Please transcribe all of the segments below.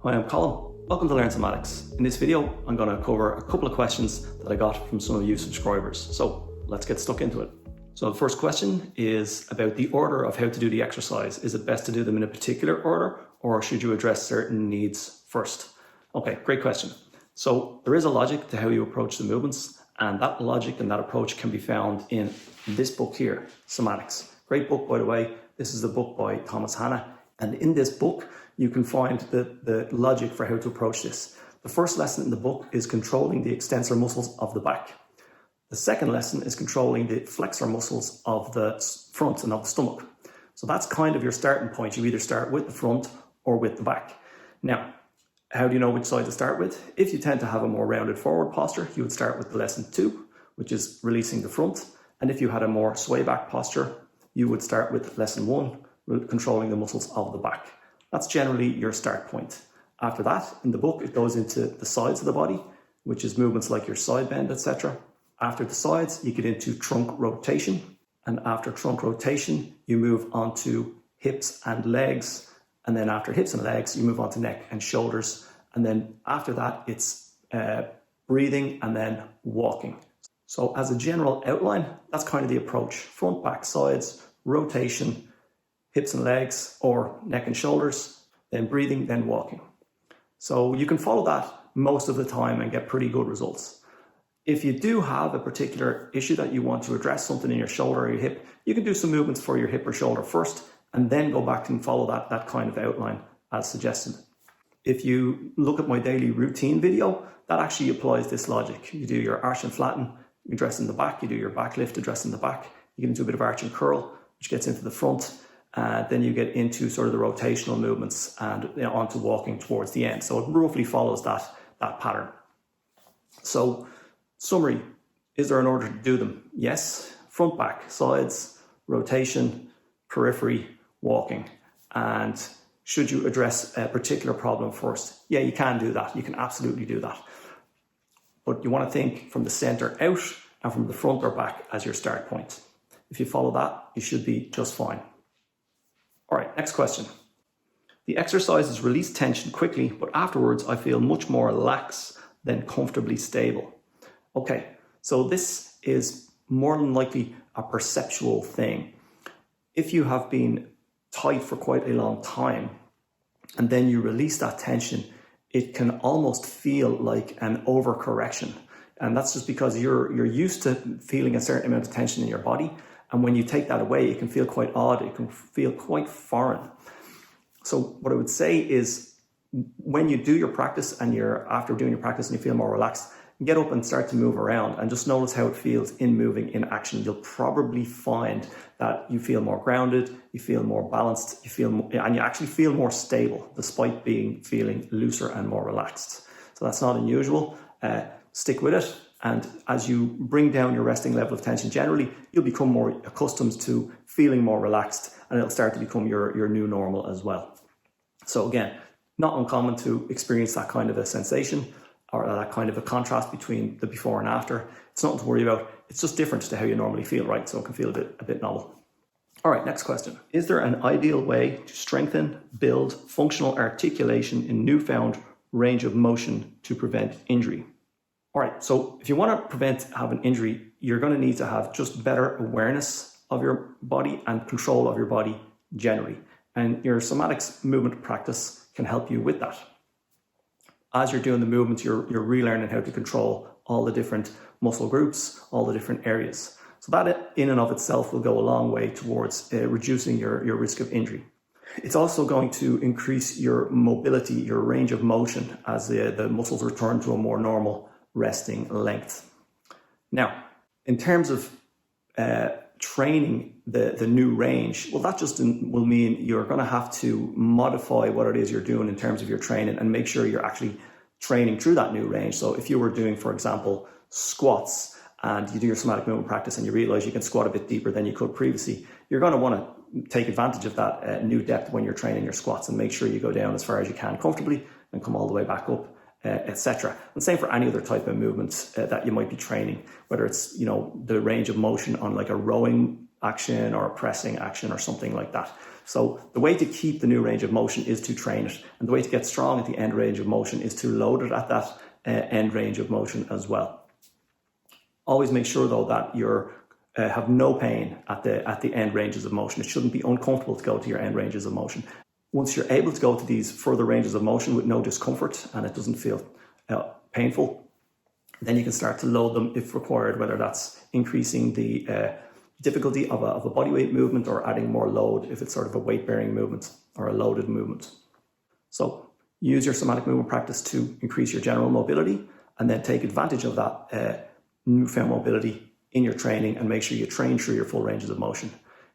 Hi, I'm Colin. Welcome to Learn Somatics. In this video, I'm going to cover a couple of questions that I got from some of you subscribers. So let's get stuck into it. So the first question is about the order of how to do the exercise. Is it best to do them in a particular order, or should you address certain needs first? Okay, great question. So there is a logic to how you approach the movements, and that logic and that approach can be found in this book here, Somatics. Great book, by the way. This is a book by Thomas Hanna. And in this book, you can find the logic for how to approach this. The first lesson in the book is controlling the extensor muscles of the back. The second lesson is controlling the flexor muscles of the front and of the stomach. So that's kind of your starting point. You either start with the front or with the back. Now, how do you know which side to start with? If you tend to have a more rounded forward posture, you would start with the lesson 2, which is releasing the front. And if you had a more sway back posture, you would start with lesson 1, controlling the muscles of the back. That's generally your start point. After that, in the book, it goes into the sides of the body, which is movements like your side bend, etc. After the sides, you get into trunk rotation. And after trunk rotation, you move on to hips and legs. And then after hips and legs, you move on to neck and shoulders. And then after that, it's breathing and then walking. So as a general outline, that's kind of the approach. Front, back, sides, rotation, hips and legs, or neck and shoulders, then breathing, then walking. So you can follow that most of the time and get pretty good results. If you do have a particular issue that you want to address, something in your shoulder or your hip, you can do some movements for your hip or shoulder first, and then go back and follow that kind of outline as suggested. If you look at my daily routine video, that actually applies this logic. You do your arch and flatten, addressing the back, you do your back lift, addressing the back, you get into a bit of arch and curl, which gets into the front. Then you get into sort of the rotational movements and onto walking towards the end. So it roughly follows that pattern. So summary, is there an order to do them? Yes. Front, back, sides, rotation, periphery, walking. And should you address a particular problem first? Yeah, you can do that. You can absolutely do that. But you want to think from the center out and from the front or back as your start point. If you follow that, you should be just fine. All right, next question. The exercises release tension quickly, but afterwards I feel much more lax than comfortably stable. Okay, so this is more than likely a perceptual thing. If you have been tight for quite a long time and then you release that tension, it can almost feel like an overcorrection. And that's just because you're used to feeling a certain amount of tension in your body. And when you take that away, it can feel quite odd. It can feel quite foreign. So what I would say is when you do your practice and after doing your practice and you feel more relaxed, get up and start to move around and just notice how it feels in moving, in action. You'll probably find that you feel more grounded, you feel more balanced, and you actually feel more stable despite feeling looser and more relaxed. So that's not unusual. Stick with it. And as you bring down your resting level of tension generally, you'll become more accustomed to feeling more relaxed, and it'll start to become your new normal as well. So again, not uncommon to experience that kind of a sensation or that kind of a contrast between the before and after. It's nothing to worry about. It's just different to how you normally feel, right? So it can feel a bit novel. All right, next question. Is there an ideal way to strengthen, build functional articulation in newfound range of motion to prevent injury? All right, so if you want to prevent having injury, you're going to need to have just better awareness of your body and control of your body generally. And your somatics movement practice can help you with that. As you're doing the movements, you're relearning how to control all the different muscle groups, all the different areas. So that in and of itself will go a long way towards reducing your risk of injury. It's also going to increase your mobility, your range of motion as the muscles return to a more normal resting length. Now, in terms of training the new range, well, that just will mean you're going to have to modify what it is you're doing in terms of your training and make sure you're actually training through that new range. So if you were doing, for example, squats and you do your somatic movement practice and you realize you can squat a bit deeper than you could previously, you're going to want to take advantage of that new depth when you're training your squats and make sure you go down as far as you can comfortably and come all the way back up. Etc. And same for any other type of movements that you might be training, whether it's the range of motion on like a rowing action or a pressing action or something like that. So the way to keep the new range of motion is to train it. And the way to get strong at the end range of motion is to load it at that end range of motion as well. Always make sure though that you have no pain at the end ranges of motion. It shouldn't be uncomfortable to go to your end ranges of motion. Once you're able to go to these further ranges of motion with no discomfort and it doesn't feel painful, then you can start to load them if required, whether that's increasing the difficulty of a bodyweight movement or adding more load if it's sort of a weight-bearing movement or a loaded movement. So use your somatic movement practice to increase your general mobility and then take advantage of that newfound mobility in your training and make sure you train through your full ranges of motion.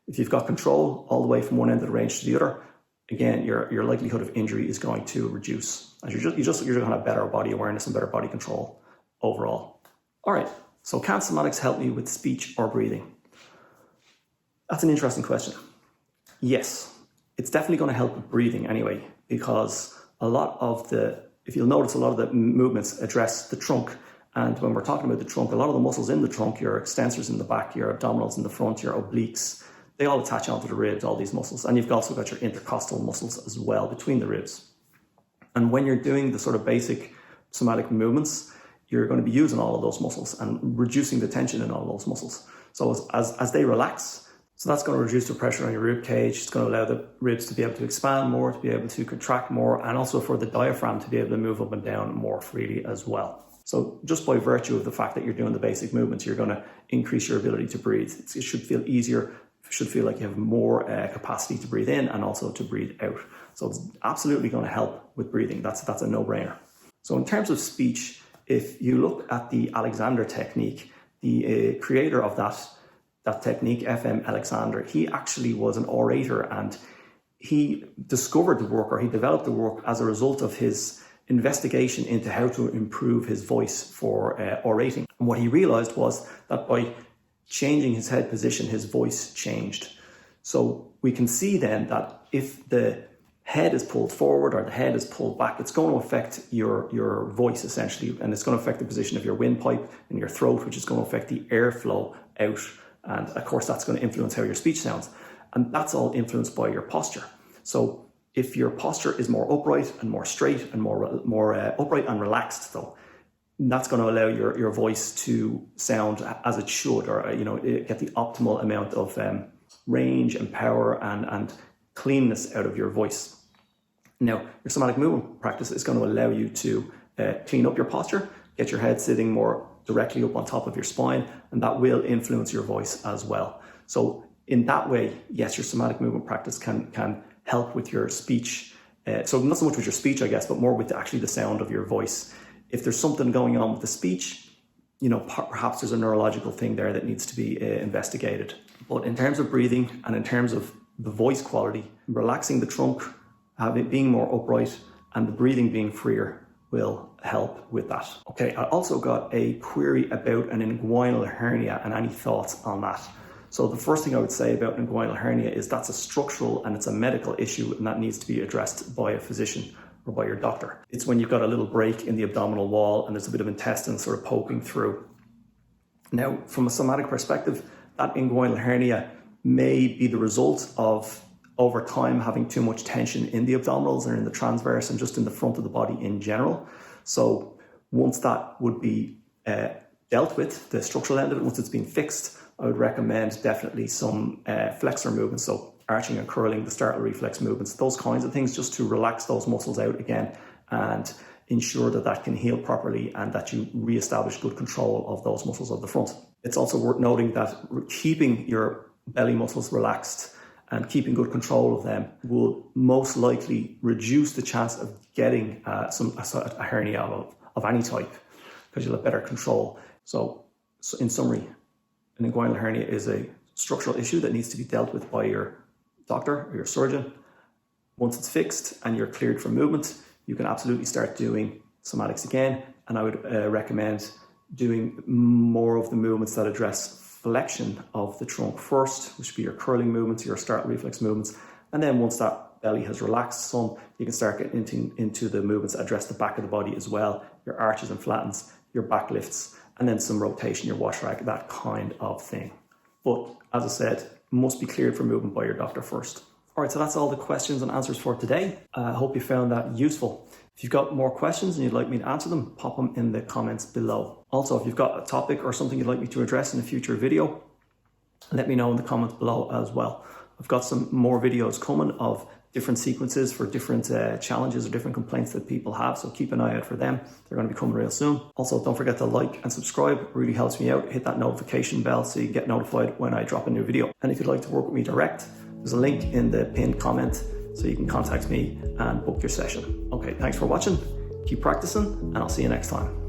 If you've got control all the way from one end of the range to the other, again, your likelihood of injury is going to reduce as you're going to have better body awareness and better body control overall. All right, so can somatics help me with speech or breathing? That's an interesting question. Yes, it's definitely going to help with breathing anyway, because if you'll notice, a lot of the movements address the trunk. And when we're talking about the trunk, a lot of the muscles in the trunk, your extensors in the back, your abdominals in the front, your obliques, they all attach onto the ribs, all these muscles. And you've also got your intercostal muscles as well between the ribs. And when you're doing the sort of basic somatic movements, you're going to be using all of those muscles and reducing the tension in all those muscles. So as they relax, so that's going to reduce the pressure on your rib cage. It's going to allow the ribs to be able to expand more, to be able to contract more, and also for the diaphragm to be able to move up and down more freely as well. So just by virtue of the fact that you're doing the basic movements, you're going to increase your ability to breathe. It should feel easier. It should feel like you have more capacity to breathe in and also to breathe out. So it's absolutely going to help with breathing. That's a no-brainer. So in terms of speech, if you look at the Alexander technique, the creator of that technique, F.M. Alexander, he actually was an orator, and he discovered the work, or he developed the work as a result of his investigation into how to improve his voice for orating. And what he realized was that by changing his head position, his voice changed. So we can see then that if the head is pulled forward or the head is pulled back, it's going to affect your voice essentially, and it's going to affect the position of your windpipe and your throat, which is going to affect the airflow out. And of course, that's going to influence how your speech sounds. And that's all influenced by your posture. So if your posture is more upright and more straight and more upright and relaxed, though, that's going to allow your voice to sound as it should, or get the optimal amount of range and power and cleanness out of your voice. Now, your somatic movement practice is going to allow you to clean up your posture, get your head sitting more directly up on top of your spine, and that will influence your voice as well. So in that way, yes, your somatic movement practice can help with your speech. So not so much with your speech, I guess, but more with actually the sound of your voice. If there's something going on with the speech, perhaps there's a neurological thing there that needs to be investigated. But in terms of breathing and in terms of the voice quality, relaxing the trunk, having it being more upright, and the breathing being freer will help with that. Okay, I also got a query about an inguinal hernia and any thoughts on that. So the first thing I would say about an inguinal hernia is that's a structural and it's a medical issue, and that needs to be addressed by a physician or by your doctor. It's when you've got a little break in the abdominal wall and there's a bit of intestine sort of poking through. Now, from a somatic perspective, that inguinal hernia may be the result of, over time, having too much tension in the abdominals and in the transverse and just in the front of the body in general. So once that would be dealt with, the structural end of it, once it's been fixed, I would recommend definitely some flexor movements, so arching and curling, the startle reflex movements, those kinds of things, just to relax those muscles out again and ensure that can heal properly and that you re-establish good control of those muscles of the front. It's also worth noting that keeping your belly muscles relaxed and keeping good control of them will most likely reduce the chance of getting a hernia of any type, because you'll have better control. So in summary, an inguinal hernia is a structural issue that needs to be dealt with by your doctor or your surgeon. Once it's fixed and you're cleared for movement, you can absolutely start doing somatics again. And I would recommend doing more of the movements that address flexion of the trunk first, which would be your curling movements, your startle reflex movements. And then once that belly has relaxed some, you can start getting into the movements that address the back of the body as well, your arches and flattens, your back lifts, and then some rotation, your wash rag, that kind of thing. But as I said, must be cleared for movement by your doctor first. All right, so that's all the questions and answers for today. I hope you found that useful. If you've got more questions and you'd like me to answer them, pop them in the comments below. Also, if you've got a topic or something you'd like me to address in a future video, let me know in the comments below as well. I've got some more videos coming of different sequences for different challenges or different complaints that people have, so keep an eye out for them. They're going to be coming real soon. Also, don't forget to like and subscribe. It really helps me out. Hit that notification bell so you get notified when I drop a new video. And if you'd like to work with me direct, there's a link in the pinned comment so you can contact me and book your session. Okay, thanks for watching. Keep practicing, and I'll see you next time.